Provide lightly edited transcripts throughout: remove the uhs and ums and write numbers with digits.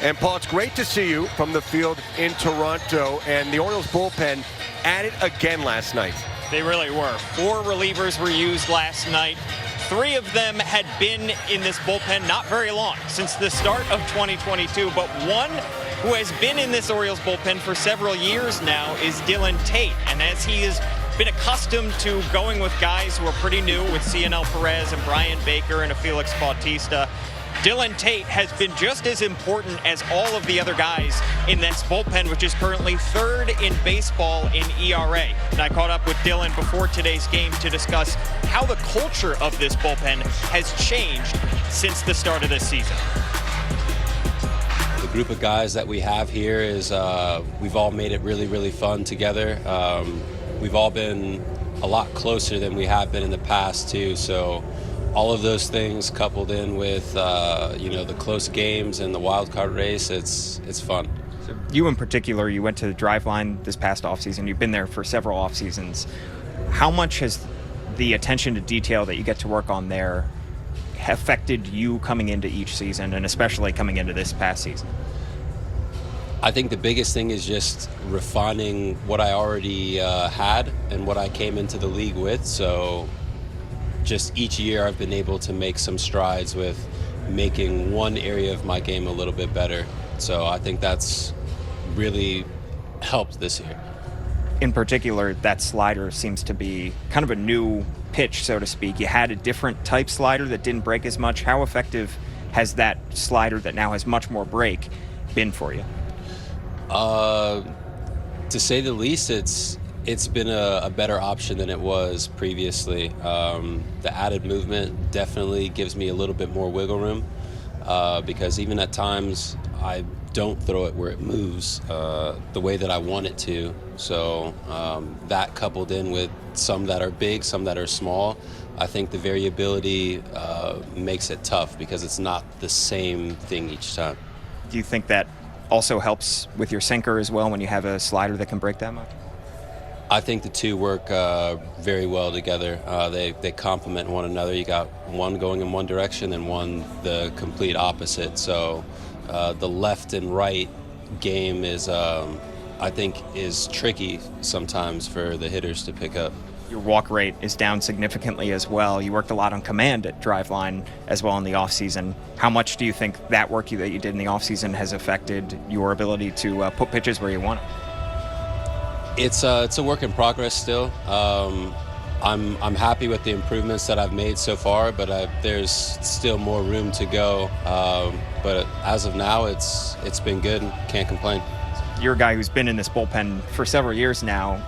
And Paul, it's great to see you from the field in Toronto, and the Orioles bullpen at it again last night. They really were. 4 relievers were used last night. 3 of them had been in this bullpen not very long, since the start of 2022, but one who has been in this Orioles bullpen for several years now is Dillon Tate. And as he has been accustomed to going with guys who are pretty new with Cionel Perez and Brian Baker and a Felix Bautista, Dillon Tate has been just as important as all of the other guys in this bullpen, which is currently 3rd in baseball in ERA. And I caught up with Dillon before today's game to discuss how the culture of this bullpen has changed since the start of this season. The group of guys that we have here is we've all made it really, really fun together. We've all been a lot closer than we have been in the past too. So all of those things coupled in with the close games and the wild card race, it's fun. So you in particular, you went to Driveline this past offseason. You've been there for several off seasons. How much has the attention to detail that you get to work on there affected you coming into each season, and especially coming into this past season? I think the biggest thing is just refining what I already had and what I came into the league with. So just each year I've been able to make some strides with making one area of my game a little bit better. So I think that's really helped this year. In particular, that slider seems to be kind of a new pitch, so to speak. You had a different type slider that didn't break as much. How effective has that slider that now has much more break been for you? To say the least, it's been a better option than it was previously. The added movement definitely gives me a little bit more wiggle room because even at times I don't throw it where it moves the way that I want it to. So that coupled in with some that are big, some that are small, I think the variability makes it tough because it's not the same thing each time. Do you think that also helps with your sinker as well when you have a slider that can break that much? I think the two work very well together. They complement one another. You got one going in one direction and one the complete opposite. So the left and right game is, I think, is tricky sometimes for the hitters to pick up. Your walk rate is down significantly as well. You worked a lot on command at Driveline as well in the offseason. How much do you think that work that you did in the offseason has affected your ability to put pitches where you want it? It's a work in progress still. I'm happy with the improvements that I've made so far, but there's still more room to go. But as of now, it's been good. Can't complain. You're a guy who's been in this bullpen for several years now,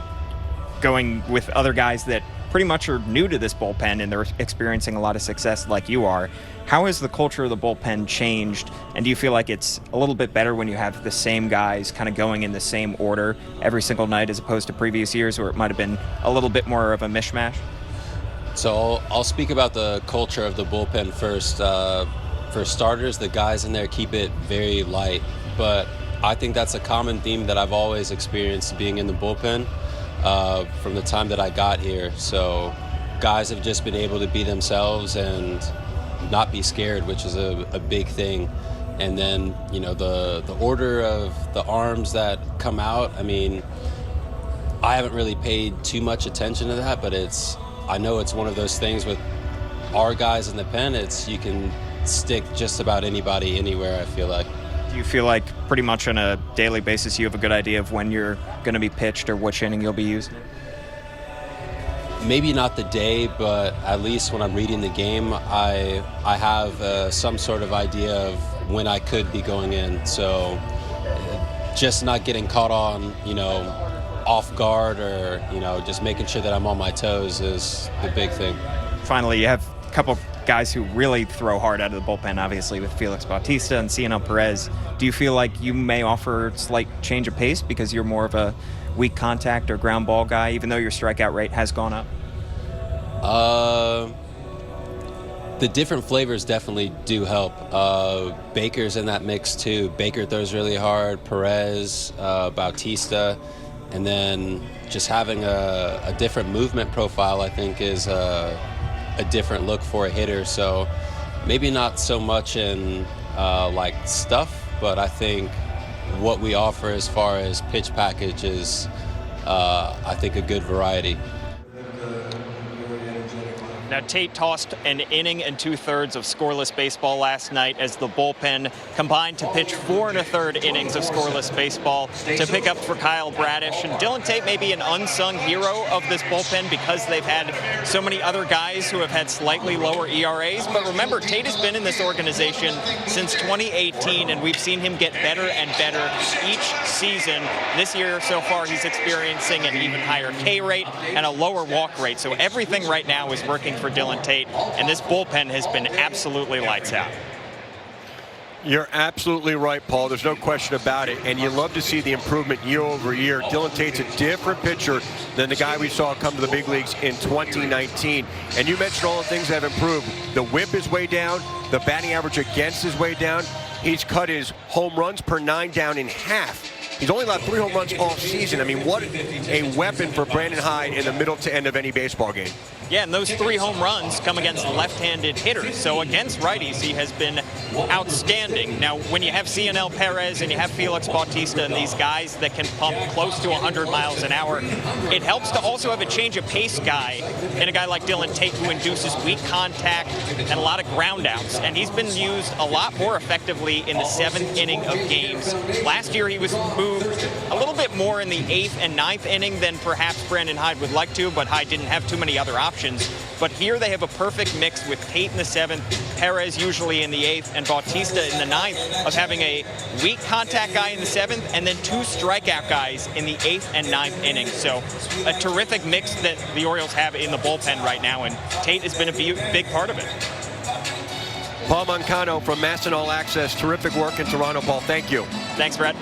going with other guys that pretty much are new to this bullpen and they're experiencing a lot of success like you are. How has the culture of the bullpen changed, and do you feel like it's a little bit better when you have the same guys kind of going in the same order every single night as opposed to previous years where it might have been a little bit more of a mishmash? So I'll speak about the culture of the bullpen first. For starters, the guys in there keep it very light, but I think that's a common theme that I've always experienced being in the bullpen from the time that I got here. So guys have just been able to be themselves and not be scared, which is a big thing. And then, the order of the arms that come out, I mean, I haven't really paid too much attention to that, but I know it's one of those things with our guys in the pen, you can stick just about anybody anywhere, I feel like. Do you feel like pretty much on a daily basis you have a good idea of when you're going to be pitched or which inning you'll be using? Maybe not the day, but at least when I'm reading the game, I have some sort of idea of when I could be going in. So just not getting caught on, off guard or, just making sure that I'm on my toes is the big thing. Finally, you have a couple guys who really throw hard out of the bullpen, obviously, with Felix Bautista and Cionel Perez. Do you feel like you may offer a slight change of pace because you're more of a weak contact or ground ball guy, even though your strikeout rate has gone up? The different flavors definitely do help. Baker's in that mix too. Baker throws really hard, Perez, Bautista, and then just having a different movement profile, I think, is a different look for a hitter. So maybe not so much in like stuff, but I think what we offer as far as pitch package is, I think, a good variety. Now, Tate tossed an inning and 2/3 of scoreless baseball last night as the bullpen combined to pitch 4 1/3 innings of scoreless baseball to pick up for Kyle Bradish. And Dillon Tate may be an unsung hero of this bullpen because they've had so many other guys who have had slightly lower ERAs. But remember, Tate has been in this organization since 2018, and we've seen him get better and better each season. This year so far, he's experiencing an even higher K rate and a lower walk rate. So everything right now is working for Dillon Tate, and this bullpen has been absolutely lights out. You're absolutely right, Paul. There's no question about it. And you love to see the improvement year over year. Dillon Tate's a different pitcher than the guy we saw come to the big leagues in 2019. And you mentioned all the things that have improved. The whip is way down. The batting average against is way down. He's cut his home runs per 9 down in half. He's only allowed 3 home runs all season. I mean, what a weapon for Brandon Hyde in the middle to end of any baseball game. Yeah, and those 3 home runs come against left-handed hitters. So against righties, he has been outstanding. Now, when you have CNL Perez and you have Felix Bautista and these guys that can pump close to 100 miles an hour, it helps to also have a change of pace guy and a guy like Dillon Tate who induces weak contact and a lot of ground outs. And he's been used a lot more effectively in the 7th inning of games. Last year, he was moved a little bit more in the 8th and 9th inning than perhaps Brandon Hyde would like to, but Hyde didn't have too many other options. But here they have a perfect mix with Tate in the 7th, Perez usually in the 8th, and Bautista in the 9th, of having a weak contact guy in the 7th and then 2 strikeout guys in the 8th and 9th innings. So a terrific mix that the Orioles have in the bullpen right now, and Tate has been a big part of it. Paul Mancano from MASN All Access. Terrific work in Toronto, Paul. Thank you. Thanks, Brad.